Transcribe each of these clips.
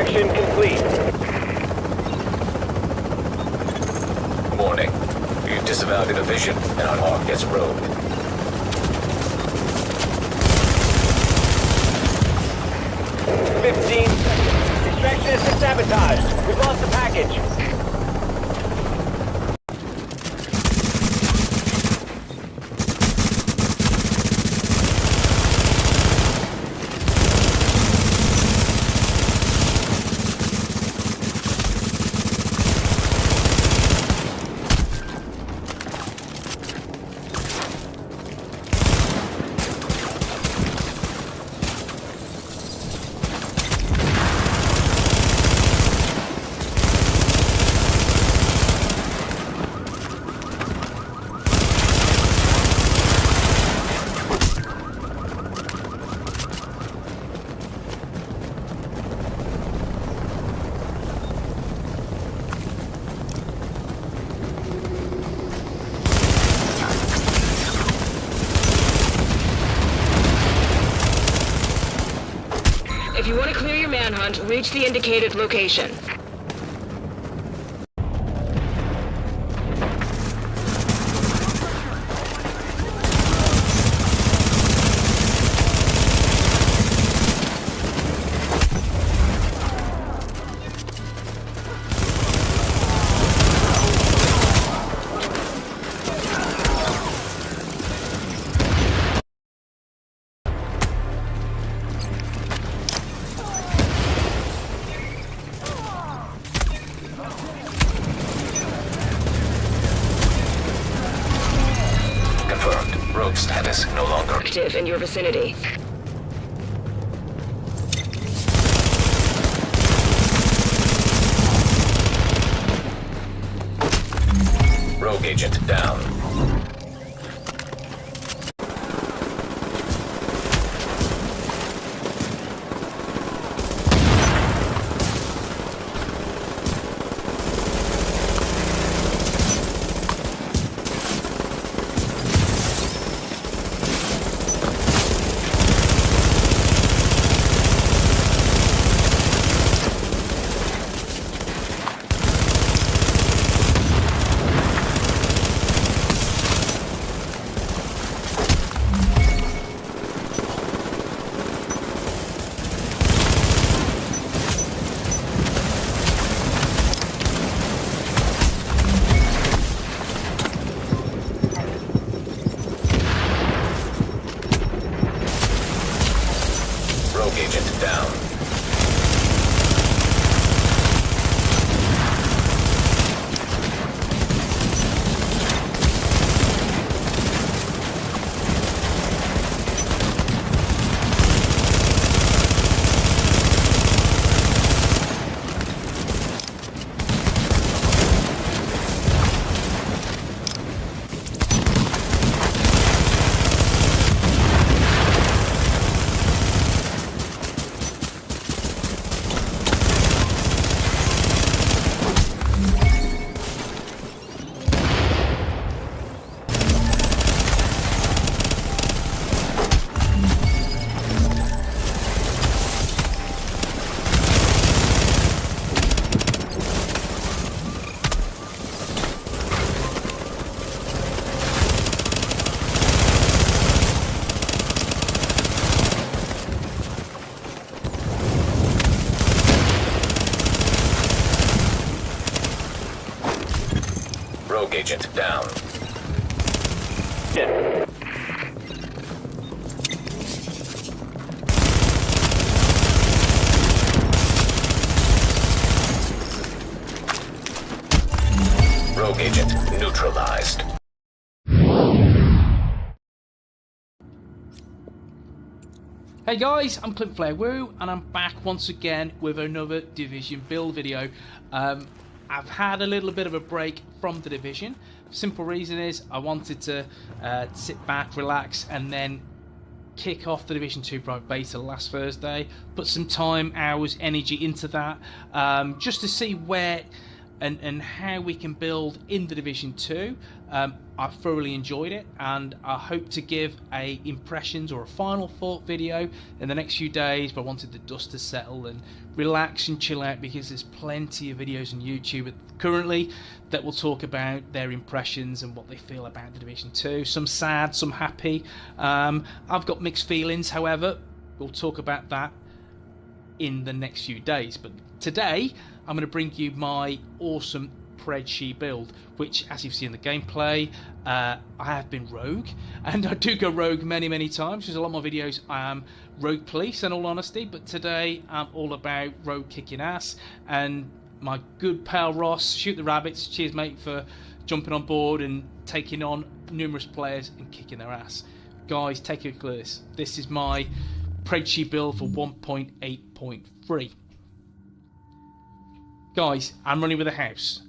Extraction complete. Warning. You've disavowed the division, and our hawk gets rogue. Extraction has been sabotaged. We've lost the package. If you want to clear your manhunt, reach the indicated location. Rogue status no longer Active in your vicinity. Rogue agent down. Rogue agent down. Rogue agent down. Yeah. Rogue agent neutralized. Hey guys, I'm Clint Flair Woo, and I'm back once again with another Division build video. I've had a little bit of a break from the Division. Simple reason is I wanted to sit back, relax, and then kick off the Division 2 Private Beta last Thursday. Put some time, hours, energy into that, just to see where and how we can build in the Division 2. I thoroughly enjoyed it, and I hope to give a impressions or a final thought video in the next few days, but I wanted the dust to settle and relax and chill out, because there's plenty of videos on YouTube currently that will talk about their impressions and what they feel about the Division 2. Some sad, some happy. I've got mixed feelings, however, we'll talk about that in the next few days. But today I'm going to bring you my awesome Pred-Shee build, which, as you've seen in the gameplay, I have been rogue, and I do go rogue many times. There's a lot more videos I am rogue police, in all honesty, but today I'm all about rogue kicking ass. And my good pal Ross, Shoot the Rabbits, cheers mate for jumping on board and taking on numerous players and kicking their ass. Guys, take a look at this. This is my Pred-Shee build for 1.8.3. Guys, I'm running with a house.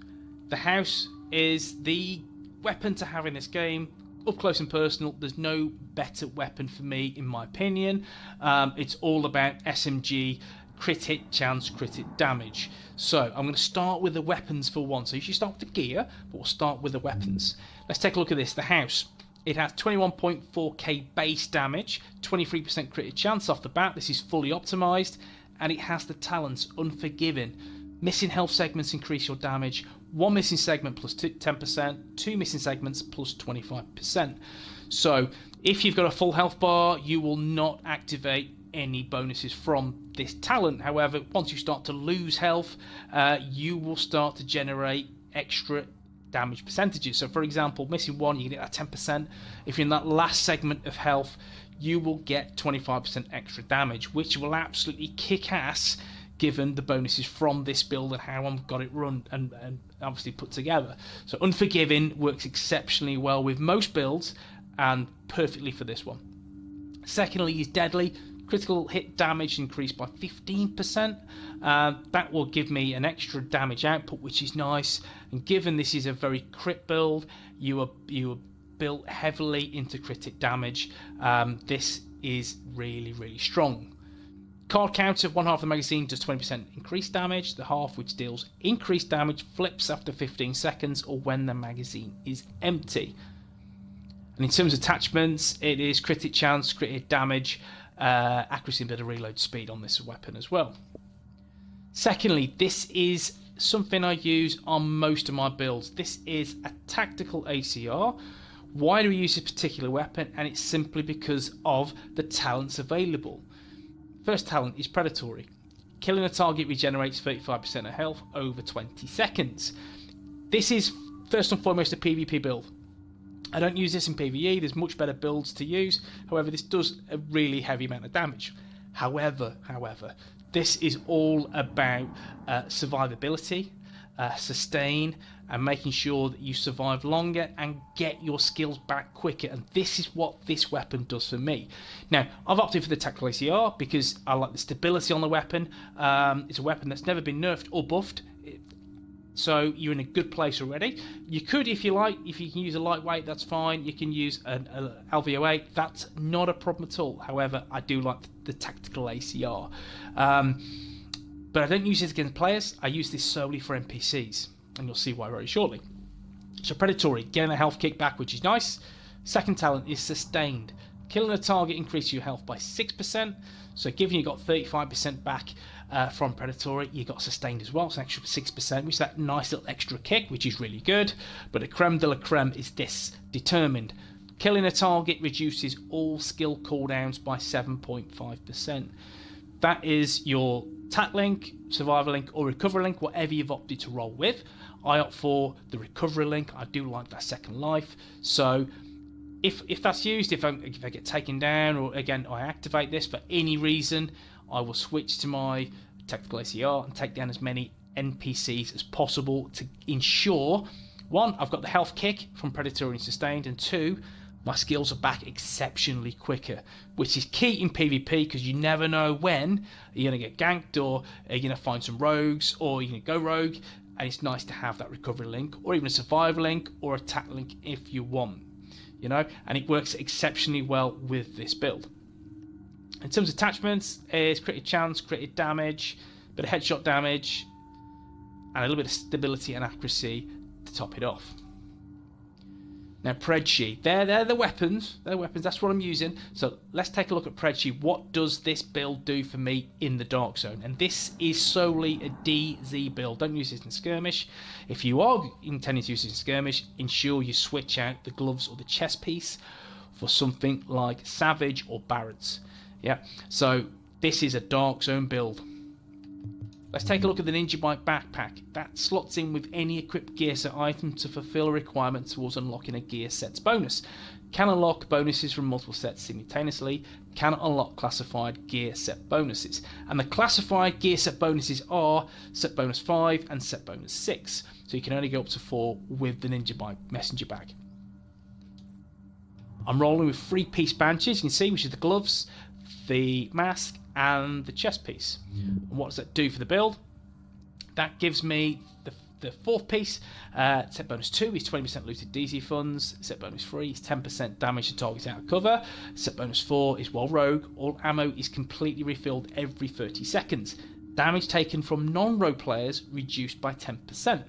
The house is the weapon to have in this game, up close and personal. There's no better weapon for me, in my opinion. It's all about SMG, crit hit chance, crit hit damage. So I'm going to start with the weapons for one. So you should start with the gear, but we'll start with the weapons. Let's take a look at this. The house. It has 21.4k base damage, 23% crit hit chance off the bat. This is fully optimized, and it has the talents Unforgiving. Missing health segments increase your damage. One missing segment plus 10%. Two missing segments plus 25%. So if you've got a full health bar, you will not activate any bonuses from this talent. However, once you start to lose health, you will start to generate extra damage percentages. So for example, missing one, you can get that 10%. If you're in that last segment of health, you will get 25% extra damage, which will absolutely kick ass given the bonuses from this build and how I've got it run and obviously put together. So Unforgiving works exceptionally well with most builds and perfectly for this one. Secondly is Deadly. Critical hit damage increased by 15%. That will give me an extra damage output, which is nice. And given this is a very crit build, you are built heavily into critic damage. This is really strong. Card counter, one half of the magazine does 20% increased damage. The half, which deals increased damage, flips after 15 seconds or when the magazine is empty. And in terms of attachments, it is crit hit chance, crit hit damage, accuracy and bit of reload speed on this weapon as well. Secondly, this is something I use on most of my builds. This is a tactical ACR. Why do we use this particular weapon? And it's simply because of the talents available. First talent is Predatory. Killing a target regenerates 35% of health over 20 seconds. This is first and foremost a PvP build. I don't use this in PvE, there's much better builds to use. However, this does a really heavy amount of damage. However, this is all about survivability, sustain, and making sure that you survive longer and get your skills back quicker. And this is what this weapon does for me. Now, I've opted for the tactical ACR because I like the stability on the weapon. It's a weapon that's never been nerfed or buffed. So you're in a good place already. You could, if you like, if you can use a lightweight, that's fine. You can use an LVO8, that's not a problem at all. However, I do like the tactical ACR. But I don't use this against players. I use this solely for NPCs, and you'll see why very shortly. So Predatory, getting a health kickback, which is nice. Second talent is Sustained. Killing a target increases your health by 6%. So given you got 35% back from Predatory, you got Sustained as well, so an extra 6%, which is that nice little extra kick, which is really good. But the creme de la creme is this, Determined. Killing a target reduces all skill cooldowns by 7.5%. That is your Tac Link, Survival Link, or Recovery Link, whatever you've opted to roll with. I opt for the Recovery Link. I do like that second life. So if that's used, if I get taken down, or again I activate this for any reason, I will switch to my tactical ACR and take down as many NPCs as possible to ensure, one, I've got the health kick from Predatory and Sustained, and two, my skills are back exceptionally quicker, which is key in PvP because you never know when you're going to get ganked, or you're going to find some rogues, or you're going to go rogue, and it's nice to have that recovery link, or even a survival link, or a attack link if you want, you know, and it works exceptionally well with this build. In terms of attachments, it's crit chance, crit damage, bit of headshot damage, and a little bit of stability and accuracy to top it off. Now Pred-Shee, they're the weapons. They're weapons. That's what I'm using. So let's take a look at Pred-Shee. What does this build do for me in the Dark Zone? And this is solely a DZ build. Don't use this in skirmish. If you are intending to use this in skirmish, ensure you switch out the gloves or the chest piece for something like Savage or Barrett's. Yeah. So this is a Dark Zone build. Let's take a look at the Ninja Bike backpack. That slots in with any equipped gear set item to fulfill a requirement towards unlocking a gear set's bonus. Can unlock bonuses from multiple sets simultaneously. Can unlock classified gear set bonuses. And the classified gear set bonuses are set bonus 5 and set bonus 6. So you can only go up to 4 with the Ninja Bike messenger bag. I'm rolling with 3-piece bandages, you can see, which is the gloves, the mask, and the chest piece. And what does that do for the build? That gives me the 4th piece. Set bonus 2 is 20% looted DZ funds. Set bonus 3 is 10% damage to targets out of cover. Set bonus 4 is while rogue, all ammo is completely refilled every 30 seconds. Damage taken from non-rogue players reduced by 10%.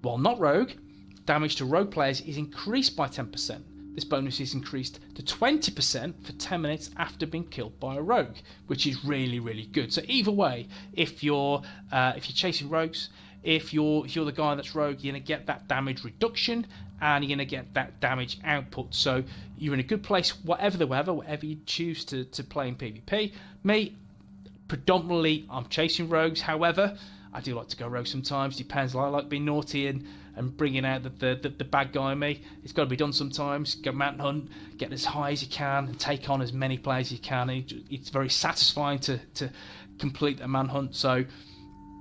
While not rogue, damage to rogue players is increased by 10%. This bonus is increased to 20% for 10 minutes after being killed by a rogue, which is really, really good. So either way, if you're chasing rogues, if you're the guy that's rogue, you're gonna get that damage reduction and you're gonna get that damage output. So you're in a good place, whatever the weather, whatever you choose to play in PvP. Me, predominantly, I'm chasing rogues. However, I do like to go rogue sometimes. Depends. I like being naughty and bringing out the bad guy in me. It's got to be done sometimes. Go mountain hunt, get as high as you can, and take on as many players as you can. It's very satisfying to complete a manhunt. So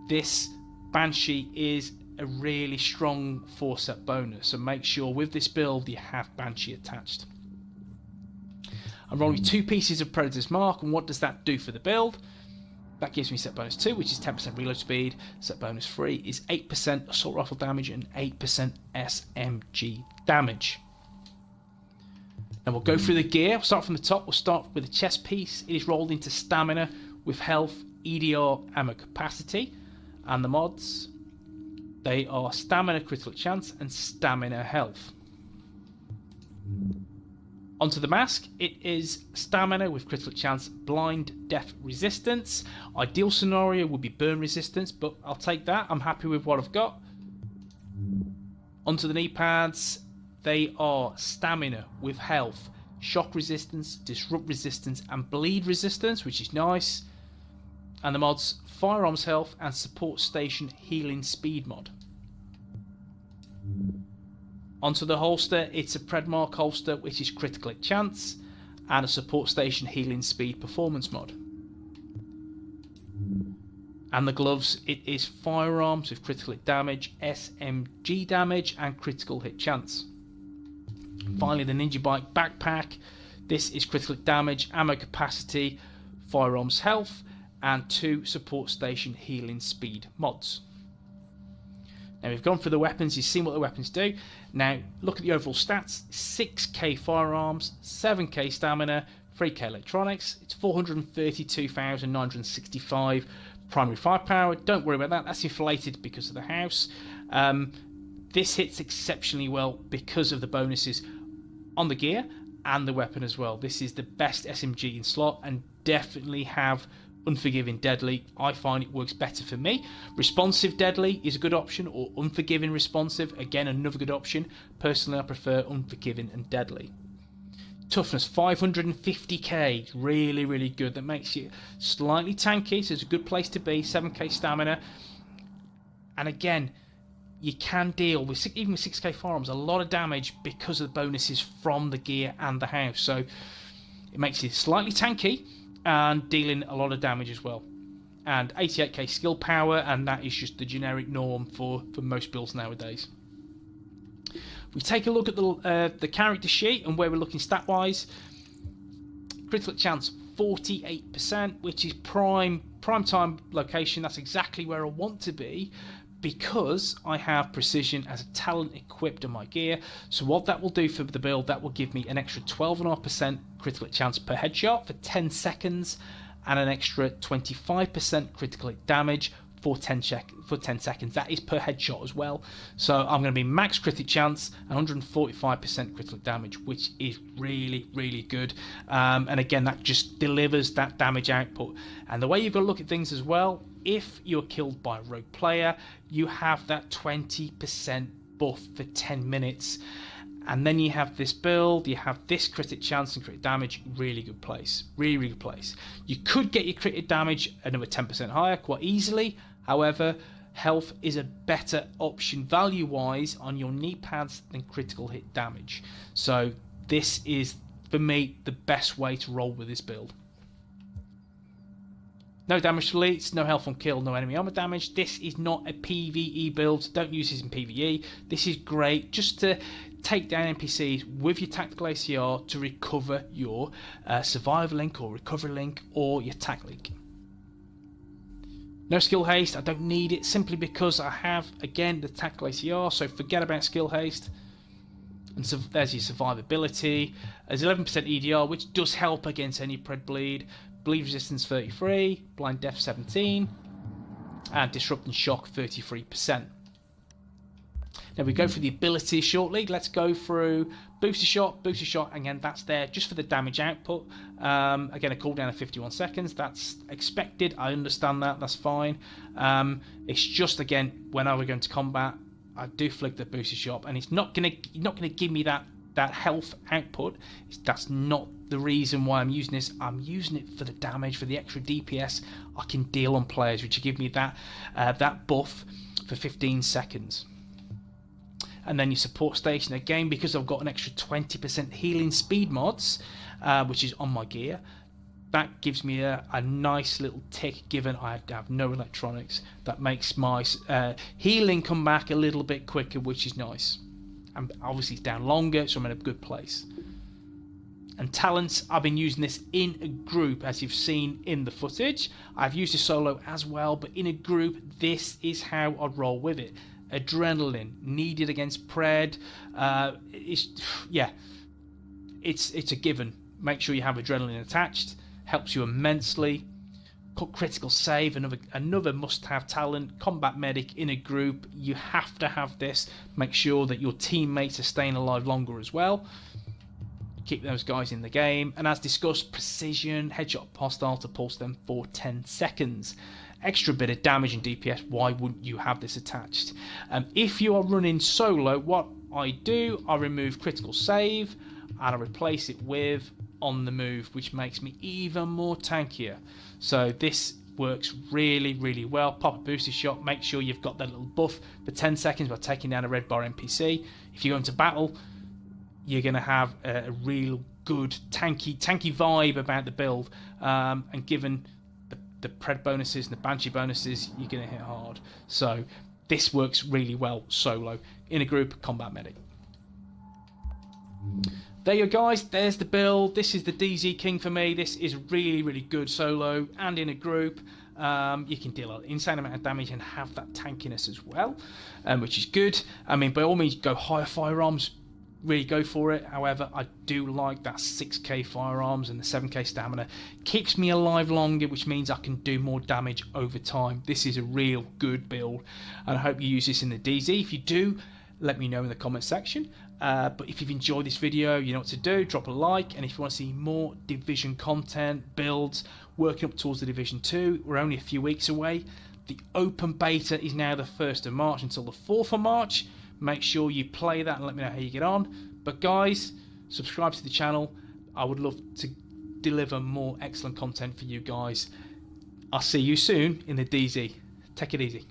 this Banshee is a really strong 4-set bonus. So make sure with this build you have Banshee attached. I'm rolling 2 pieces of Predator's Mark, and what does that do for the build? That gives me set bonus 2, which is 10% reload speed. Set bonus 3 is 8% assault rifle damage and 8% SMG damage. Now we'll go through the gear. We'll start from the top. We'll start with the chest piece. It is rolled into stamina with health, EDR, ammo capacity. And the mods, they are stamina critical chance and stamina health. Onto the mask, it is stamina with critical chance, blind, death resistance. Ideal scenario would be burn resistance, but I'll take that. I'm happy with what I've got. Onto the knee pads, they are stamina with health, shock resistance, disrupt resistance, and bleed resistance, which is nice. And the mods, firearms health and support station healing speed mod. Onto the holster, it's a Pred-Mark holster, which is critical hit chance, and a support station healing speed performance mod. And the gloves, it is firearms with critical hit damage, SMG damage, and critical hit chance. Finally, the Ninja Bike backpack. This is critical hit damage, ammo capacity, firearms health, and 2 support station healing speed mods. Now we've gone through the weapons, you've seen what the weapons do. Now look at the overall stats: 6k firearms, 7k stamina, 3k electronics. It's 432,965 primary firepower. Don't worry about that, that's inflated because of the house. This hits exceptionally well because of the bonuses on the gear and the weapon as well. This is the best SMG in slot, and definitely have Unforgiving Deadly. I find it works better for me. Responsive Deadly is a good option, or Unforgiving Responsive, again another good option. Personally I prefer Unforgiving and Deadly. Toughness 550k, really, really good. That makes you slightly tanky, so it's a good place to be. 7k stamina, and again, you can deal with, even with 6k firearms, a lot of damage because of the bonuses from the gear and the house. So it makes you slightly tanky and dealing a lot of damage as well. And 88k skill power, and that is just the generic norm for most builds nowadays. We take a look at the character sheet and where we're looking stat wise. Critical chance 48%, which is prime time location. That's exactly where I want to be, because I have precision as a talent equipped on my gear. So what that will do for the build, that will give me an extra 12.5% critical hit chance per headshot for 10 seconds, and an extra 25% critical hit damage for 10 seconds. That is per headshot as well. So I'm going to be max critic chance and 145% critical damage, which is really, really good. And again, that just delivers that damage output. And the way you've got to look at things as well, if you're killed by a rogue player, you have that 20% buff for 10 minutes. And then you have this build, you have this critic chance and crit damage, really good place. Really, really good place. You could get your crit damage another 10% higher quite easily. However, health is a better option value-wise on your knee pads than critical hit damage. So this is, for me, the best way to roll with this build. No damage to elites, no health on kill, no enemy armor damage. This is not a PvE build. Don't use this in PvE. This is great just to take down NPCs with your tactical ACR to recover your survival link or recovery link or your tac link. No skill haste. I don't need it simply because I have, again, the tactical ACR, so forget about skill haste. And so there's your survivability. There's 11% EDR, which does help against any Pred bleed. Bleed resistance 33, blind death 17, and disrupt and shock 33%. Now we go through the abilities shortly. Let's go through booster shot, again that's there just for the damage output. Again, a cooldown of 51 seconds, that's expected, I understand that, that's fine. It's just, again, when I was going to combat, I do flick the booster shot, and it's not gonna give me that health output. That's not the reason why I'm using this. I'm using it for the damage, for the extra DPS I can deal on players, which will give me that buff for 15 seconds. And then your support station, again, because I've got an extra 20% healing speed mods, which is on my gear, that gives me a nice little tick, given I have no electronics. That makes my healing come back a little bit quicker, which is nice. And obviously it's down longer, so I'm in a good place. And talents, I've been using this in a group, as you've seen in the footage. I've used it solo as well, but in a group, this is how I'd roll with it. Adrenaline, needed against Pred. It's a given. Make sure you have adrenaline attached. Helps you immensely. Critical save, another must-have talent. Combat medic in a group, you have to have this. Make sure that your teammates are staying alive longer as well. Keep those guys in the game. And as discussed, precision, headshot hostile to pulse them for 10 seconds. Extra bit of damage and DPS, why wouldn't you have this attached? If you are running solo, what I do, I remove critical save and I replace it with on the move, which makes me even more tankier. So this works really, really well. Pop a booster shot, make sure you've got that little buff for 10 seconds by taking down a red bar NPC. If you go into battle, you're going to have a real good tanky vibe about the build, and given the Pred bonuses and the Banshee bonuses, you're going to hit hard. So this works really well solo. In a group, combat medic. There you go, guys, there's the build. This is the DZ King for me. This is really, really good solo and in a group. You can deal an insane amount of damage and have that tankiness as well, which is good. I mean, by all means, go higher firearms, really go for it. However, I do like that 6k firearms and the 7k stamina. Keeps me alive longer, which means I can do more damage over time. This is a real good build, and I hope you use this in the DZ. If you do, let me know in the comment section. But if you've enjoyed this video, you know what to do. Drop a like, and if you want to see more Division content, builds, working up towards the Division 2, we're only a few weeks away. The open beta is now the 1st of March until the 4th of March. Make sure you play that and let me know how you get on. But guys, subscribe to the channel. I would love to deliver more excellent content for you guys. I'll see you soon in the DZ. Take it easy.